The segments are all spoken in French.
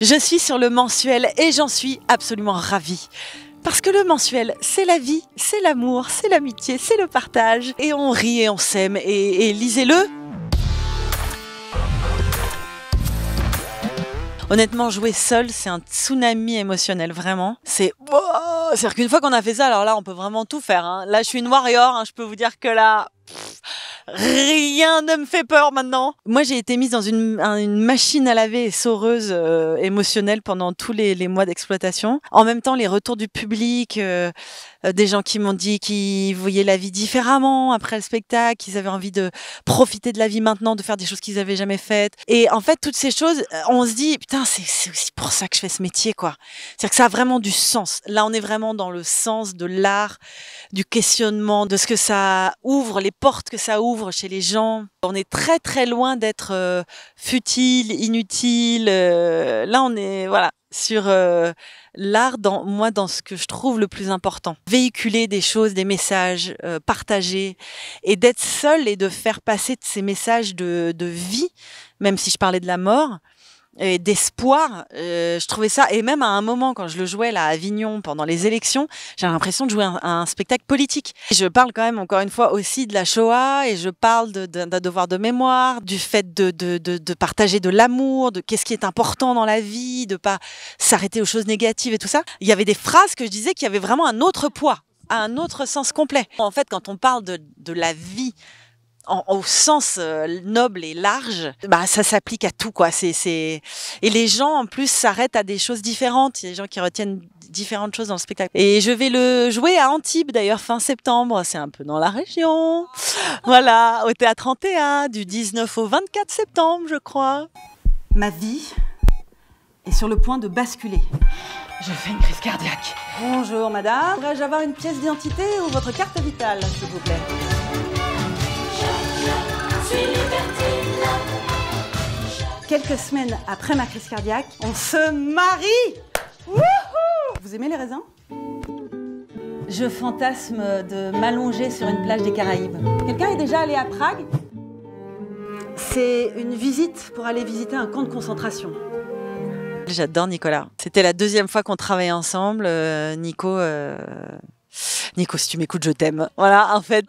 Je suis sur le mensuel et j'en suis absolument ravie. Parce que le mensuel, c'est la vie, c'est l'amour, c'est l'amitié, c'est le partage. Et on rit et on s'aime et lisez-le. Honnêtement, jouer seul, c'est un tsunami émotionnel, vraiment. C'est-à-dire qu'une fois qu'on a fait ça, alors là, on peut vraiment tout faire. Hein. Là, je suis une warrior, hein, je peux vous dire que là... rien ne me fait peur maintenant. Moi, j'ai été mise dans une machine à laver essoreuse émotionnelle pendant tous les mois d'exploitation. En même temps, les retours du public, des gens qui m'ont dit qu'ils voyaient la vie différemment après le spectacle, qu'ils avaient envie de profiter de la vie maintenant, de faire des choses qu'ils avaient jamais faites. Et en fait, toutes ces choses, on se dit, putain, c'est aussi pour ça que je fais ce métier, quoi. C'est-à-dire que ça a vraiment du sens. Là, on est vraiment dans le sens de l'art, du questionnement, de ce que ça ouvre, les portes que ça ouvre chez les gens. On est très très loin d'être futile, inutile. Là, on est sur l'art, dans ce que je trouve le plus important. Véhiculer des choses, des messages, partager, et d'être seul et de faire passer ces messages de vie, même si je parlais de la mort, et d'espoir, je trouvais ça, et même à un moment quand je le jouais là à Avignon pendant les élections, j'avais l'impression de jouer un spectacle politique. Je parle quand même encore une fois aussi de la Shoah, et je parle d'un devoir de mémoire, du fait de partager de l'amour, de qu'est-ce qui est important dans la vie, de pas s'arrêter aux choses négatives et tout ça. Il y avait des phrases que je disais qui avaient vraiment un autre poids, un autre sens complet. En fait, quand on parle de la vie, au sens noble et large, ça s'applique à tout, quoi. Et les gens, en plus, s'arrêtent à des choses différentes. Il y a des gens qui retiennent différentes choses dans le spectacle. Et je vais le jouer à Antibes, d'ailleurs, fin septembre. C'est un peu dans la région. Voilà, au Théâtre 31, du 19 au 24 septembre, je crois. Ma vie est sur le point de basculer. Je fais une crise cardiaque. Bonjour, madame. Pourrais-je avoir une pièce d'identité ou votre carte vitale, s'il vous plaît ? Quelques semaines après ma crise cardiaque, on se marie. Wouhou! Vous aimez les raisins? Je fantasme de m'allonger sur une plage des Caraïbes. Quelqu'un est déjà allé à Prague? C'est une visite pour aller visiter un camp de concentration. J'adore Nicolas. C'était la deuxième fois qu'on travaillait ensemble. Nico, si tu m'écoutes, je t'aime. Voilà, en fait.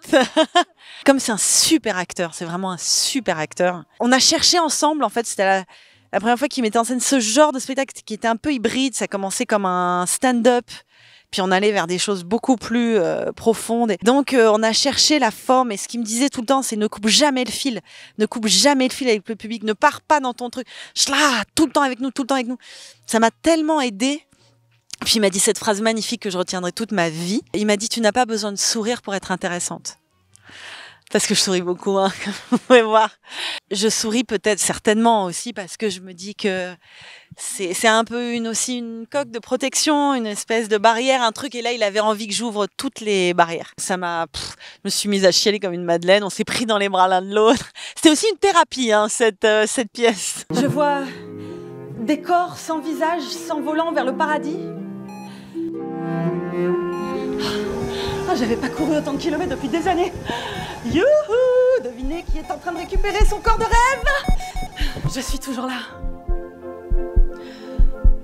Comme c'est un super acteur, c'est vraiment un super acteur. On a cherché ensemble, en fait, c'était la première fois qu'il mettait en scène ce genre de spectacle qui était un peu hybride. Ça commençait comme un stand-up, puis on allait vers des choses beaucoup plus profondes. Et donc, on a cherché la forme. Et ce qu'il me disait tout le temps, c'est ne coupe jamais le fil. Ne coupe jamais le fil avec le public. Ne pars pas dans ton truc. Tout le temps avec nous, tout le temps avec nous. Ça m'a tellement aidée. Puis il m'a dit cette phrase magnifique que je retiendrai toute ma vie. Il m'a dit, tu n'as pas besoin de sourire pour être intéressante. Parce que je souris beaucoup, hein, comme vous pouvez voir. Je souris peut-être certainement aussi parce que je me dis que c'est un peu aussi une coque de protection, une espèce de barrière, un truc. Et là, il avait envie que j'ouvre toutes les barrières. Je me suis mise à chialer comme une madeleine. On s'est pris dans les bras l'un de l'autre. C'était aussi une thérapie, hein, cette pièce. Je vois des corps sans visage s'envolant vers le paradis. J'avais pas couru autant de kilomètres depuis des années. Youhou! Devinez qui est en train de récupérer son corps de rêve? Je suis toujours là.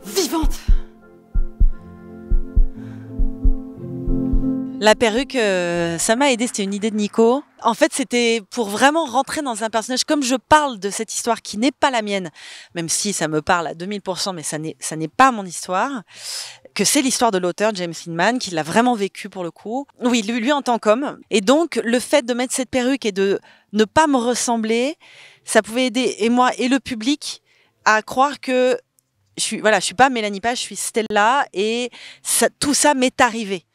Vivante. La perruque, ça m'a aidé, c'était une idée de Nico. En fait, c'était pour vraiment rentrer dans un personnage. Comme je parle de cette histoire qui n'est pas la mienne, même si ça me parle à 2000%, mais ça n'est pas mon histoire, que c'est l'histoire de l'auteur, James Hinman, qui l'a vraiment vécu pour le coup. Oui, lui en tant qu'homme. Et donc, le fait de mettre cette perruque et de ne pas me ressembler, ça pouvait aider, et moi et le public, à croire que je suis pas Mélanie Page, je suis Stella, et tout ça m'est arrivé.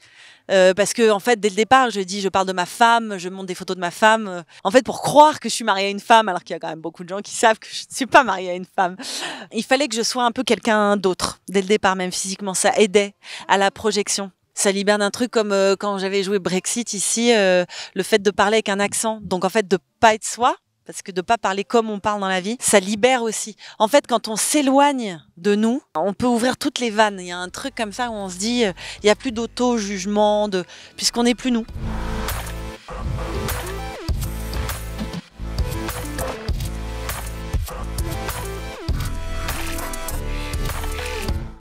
Parce que en fait, dès le départ, je parle de ma femme, je montre des photos de ma femme. En fait, pour croire que je suis mariée à une femme, alors qu'il y a quand même beaucoup de gens qui savent que je ne suis pas mariée à une femme. Il fallait que je sois un peu quelqu'un d'autre, dès le départ, même physiquement. Ça aidait à la projection. Ça libère d'un truc comme quand j'avais joué Brexit ici, le fait de parler avec un accent. Donc en fait, de pas être soi. Parce que de pas parler comme on parle dans la vie, ça libère aussi. En fait, quand on s'éloigne de nous, on peut ouvrir toutes les vannes. Il y a un truc comme ça où on se dit, il y a plus d'auto-jugement, puisqu'on n'est plus nous.